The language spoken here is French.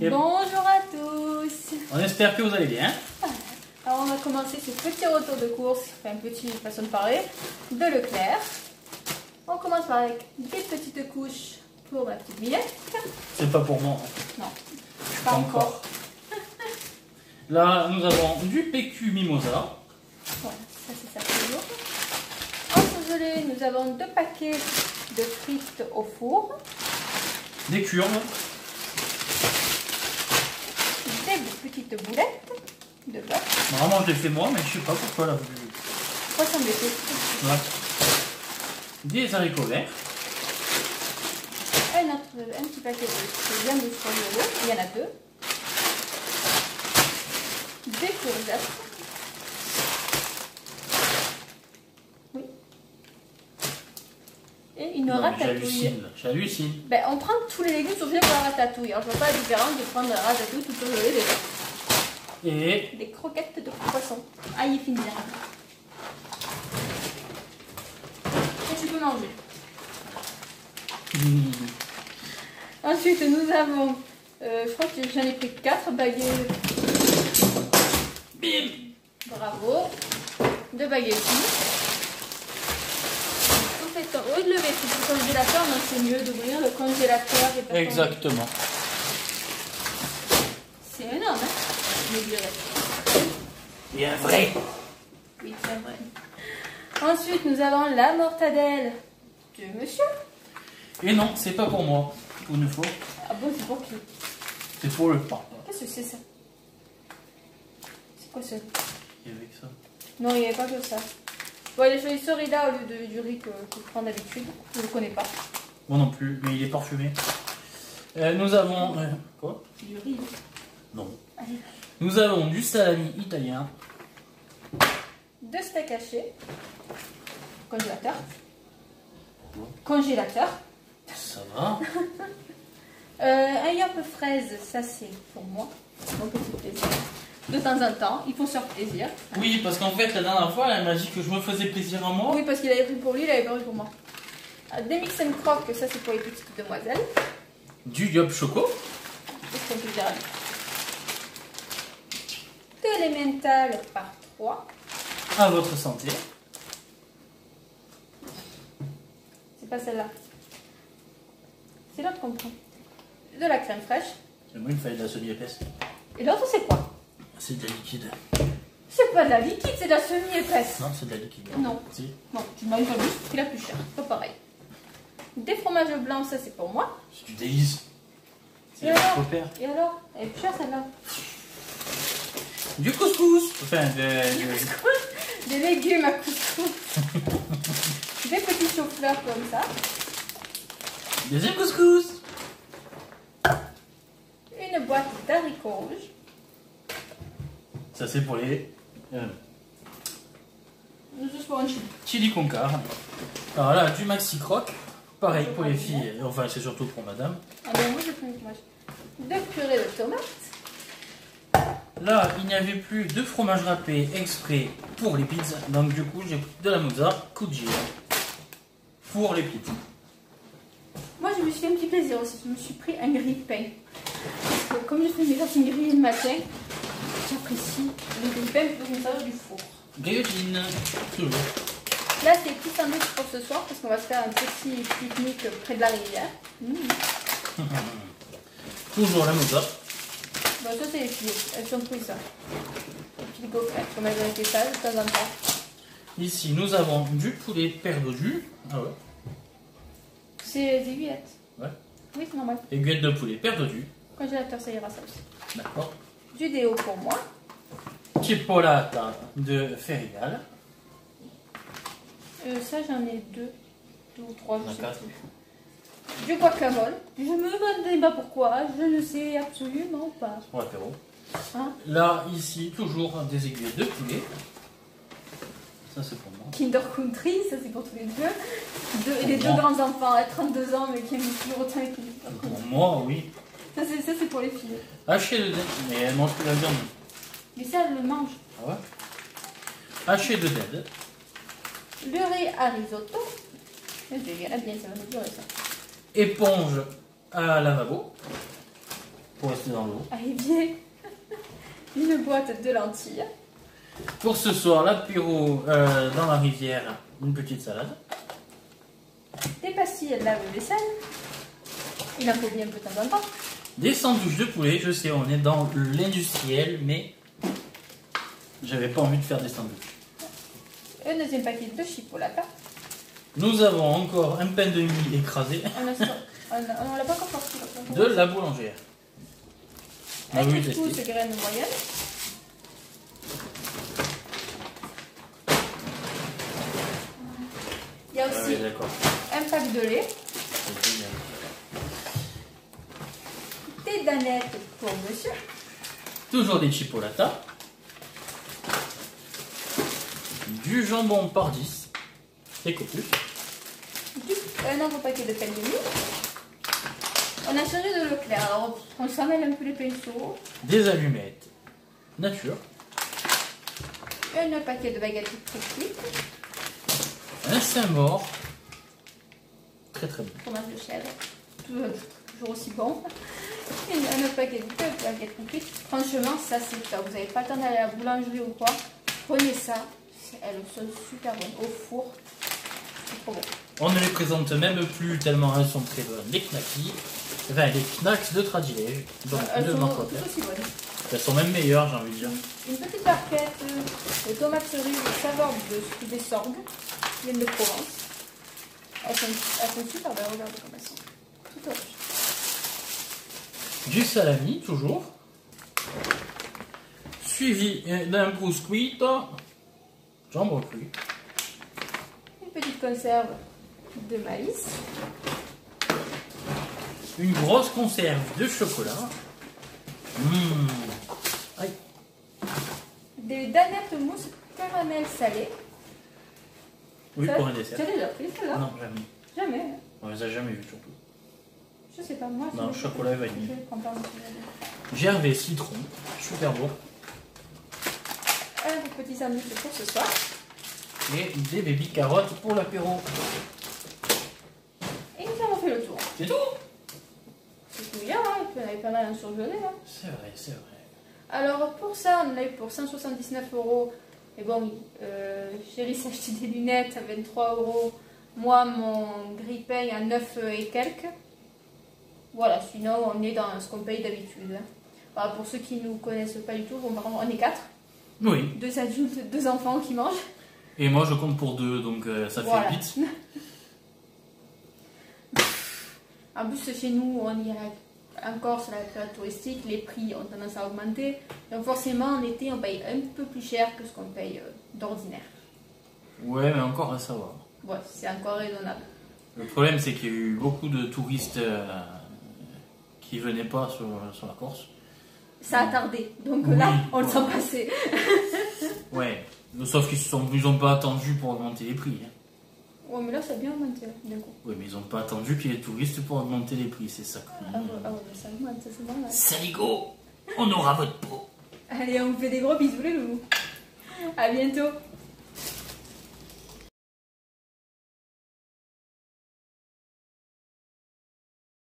Et bonjour à tous. on espère que vous allez bien. Alors on va commencer ce petit retour de course, enfin petite façon de parler, de Leclerc. On commence par avec des petites couches pour ma petite Miette. C'est pas pour moi. Non, pas encore. Là, nous avons du PQ Mimosa. Voilà, ça c'est ça toujours. En surgelé, nous avons 2 paquets de frites au four, Des curbes. des petites boulettes de bœuf, Normalement, je l'ai fait moi, mais je sais pas pourquoi là. poisson d'été, Voilà. Des haricots verts. un petit paquet de viande surgelée, il y en a 2. Des courgettes. Oui. Et une ratatouille. J'hallucine. Ben, on prend tous les légumes surgelés pour la ratatouille. Alors je vois pas la différence de prendre la ratatouille tout surgelée déjà. Et Des croquettes de poisson. Ah, il finit bien. Et tu peux manger. Ensuite, nous avons, je crois que j'en ai pris 4 baguettes. bim. Bravo. 2 baguettes. En fait, au lieu de lever tout le congélateur, non, c'est mieux d'ouvrir le congélateur. Et pas Exactement. c'est énorme, hein? Je me dirais. Et un vrai. Oui, c'est vrai. Ensuite, nous avons la mortadelle de monsieur. Et non, c'est pas pour moi. Pour une fois. Ah bon, c'est pour qui? C'est pour le pain. Qu'est-ce que c'est ça? C'est quoi ça? Et avec ça. Non, il n'y avait pas que ça. Bon, il a choisi ce riz-là au lieu du riz que je prends d'habitude. Je ne le connais pas. Moi non plus, mais il est parfumé. Nous avons. Quoi? Du riz. Non. Allez. Nous avons du salami italien. 2 steaks hachés. Congélateur. Congélateur. Ça va. Un yop fraise, ça c'est pour moi. Mon petit plaisir. De temps en temps, ils font se faire plaisir. Oui, parce qu'en fait, la dernière fois, elle m'a dit que je me faisais plaisir à moi. Oui, parce qu'il avait pris pour lui, il avait pas pris pour moi. Des mix and crocs, ça c'est pour les petites demoiselles. Du yop choco. Qu'est-ce qu'on peut dire? De l'emmental par 3. À votre santé. C'est pas celle-là. C'est l'autre qu'on prend. De la crème fraîche. Moi, il me fallait de la semi-épaisse. Et l'autre c'est quoi? C'est de la liquide. C'est pas de la liquide, c'est de la semi-épaisse. Non, c'est de la liquide. Non. Si. Non, tu m'as eu pas juste pris la plus chère. C'est pas pareil. Des fromages blancs, ça c'est pour moi. C'est du délice. C'est Et le alors repère. Et alors? Elle est plus chère celle-là. Du couscous. Enfin, Des légumes à couscous. Des petits choux-fleurs comme ça. Deuxième couscous. Une boîte d'haricots rouges. Ça, c'est pour les Juste pour un chili. chili con carne. Alors là, du maxi croc. Pareil pour les filles. Enfin, c'est surtout pour madame. Ah ben moi j'ai pris une fromage. De purée de tomates. Là, il n'y avait plus de fromage râpé exprès pour les pizzas. Donc, du coup, j'ai pris de la mozza Cuggia pour les pizzas. Moi je me suis fait un petit plaisir aussi. Je me suis pris un grille-pain. Parce que comme je fais mes tartines grillées le matin, j'apprécie le grille-pain plutôt que ça du four. Guillotine, toujours. Là c'est petit sandwich pour ce soir parce qu'on va se faire un petit pique-nique près de la rivière. Toujours la mozza. Bon, ça c'est les filles, elles ont pris ça. Les petits gaufrettes, comme elles ont été sages de temps en temps. Ici, nous avons du poulet perdu. Ah ouais. C'est les aiguillettes. Ouais. Oui, c'est normal. Aiguillette de poulet perdu. Congélateur, ça ira ça aussi. D'accord. Du déo pour moi. Chipolata de Ferrigal. Ça j'en ai 2 ou 3, je sais D'accord. plus. Du guacamole. Je me demande pas pourquoi, je ne sais absolument pas. Pour l'apéro. Hein? Là, ici, toujours des aiguillettes de poulet. Ça, c'est pour moi. Kinder Country, ça c'est pour tous les deux. Les deux moi. grands enfants à 32 ans mais qui aiment toujours autant les Kinder Pour Country. moi, oui. Ça c'est pour les filles. Haché de dinde. Mais elle mange que la viande. Mais ça, elle le mange. Ah ouais. Haché de dinde. Le riz à risotto. Je verrai bien, ça va me durer ça. Éponge à lavabo. pour rester dans l'eau. Allez, bien. Une boîte de lentilles. Pour ce soir, l'apéro dans la rivière, une petite salade. Des pastilles de lave-vaisselle. Il en faut bien un peu de temps en temps. Des sandwichs de poulet, je sais, on est dans l'industriel, mais j'avais pas envie de faire des sandwichs. Un deuxième paquet de chipolata. Nous avons encore un pain de mie écrasé On l'a pas encore sorti. de la boulangère. On a Un voulu couscous tester. graines moyennes. Il y a Ah aussi oui, d'accord. un pack de lait. C'est génial. Des danettes pour monsieur. Toujours des chipolatas. Du jambon par 10. Et copieux. Un autre paquet de pain de mie. On a changé de Leclerc, alors on s'amène un peu les pinceaux. Des allumettes. Nature. Un paquet de baguettes très cuites. Un Saint-Maur. Très très bon. Fromage de chèvre. Toujours aussi bon. Et un autre paquet de baguettes très cuites. Franchement, ça c'est top. Vous n'avez pas le temps d'aller à la boulangerie ou quoi. Prenez ça. Elles sont super bonnes. Au four. C'est trop bon. On ne les présente même plus tellement elles sont très bonnes. Les knackis. Enfin, les knacks de Tradilège. Donc, Elles de sont Marc toutes Robert. aussi bonnes. Elles sont même meilleures, j'ai envie de dire. Une petite barquette de tomates cerises saveur des sorgues. Qui viennent de Provence. Elles sont super belles. Regardez comme elles sont. Tout orange. Du salami, toujours. Suivi d'un prosciutto. Jambon cuit. Une petite conserve de maïs. Une grosse conserve de chocolat. Aïe. Des danettes mousse caramel salé. Oui, Ça, pour un dessert. Tu as déjà pris celle-là? Non, jamais. Jamais. Hein. On les a jamais vus surtout. Je sais pas, moi. Non, je- chocolat et vanille. Je prends pas mon chocolat. Gervais citron. Super bon. Un petit sandwich pour ce soir. Et des baby carottes pour l'apéro. Et nous avons fait le tour. C'est tout. C'est tout bien, hein. Et puis on avait pas mal en surgelé, hein. C'est vrai, c'est vrai. Alors pour ça, on a eu pour 179 €. Et bon, Chérie s'est acheté des lunettes à 23 €. Moi, mon grille-pain à 9 et quelques. Voilà, sinon on est dans ce qu'on paye d'habitude. Hein. Voilà, pour ceux qui ne nous connaissent pas du tout, bon, par contre, on est 4. Oui. 2 adultes, 2 enfants qui mangent. Et moi, je compte pour 2, donc ça Voilà. fait 8. En plus, chez nous, on y a encore sur la période touristique, les prix ont tendance à augmenter. Donc forcément, en été, on paye un peu plus cher que ce qu'on paye d'ordinaire. Ouais, mais encore à savoir. Ouais, c'est encore raisonnable. Le problème, c'est qu'il y a eu beaucoup de touristes qui venaient pas sur la Corse. Ça a tardé, donc Oui, là, on le ouais. sent passer. Ouais. Sauf qu'ils n'ont pas attendu pour augmenter les prix. Hein. Ouais, mais là, ça a bien augmenté, là, d'un coup. Oui, mais ils n'ont pas attendu qu'il y ait des touristes pour augmenter les prix, c'est ça. Ah ouais, mais ça augmente, ça c'est normal. Saligo, on aura votre peau. Allez, on vous fait des gros bisous, les loulous. À bientôt.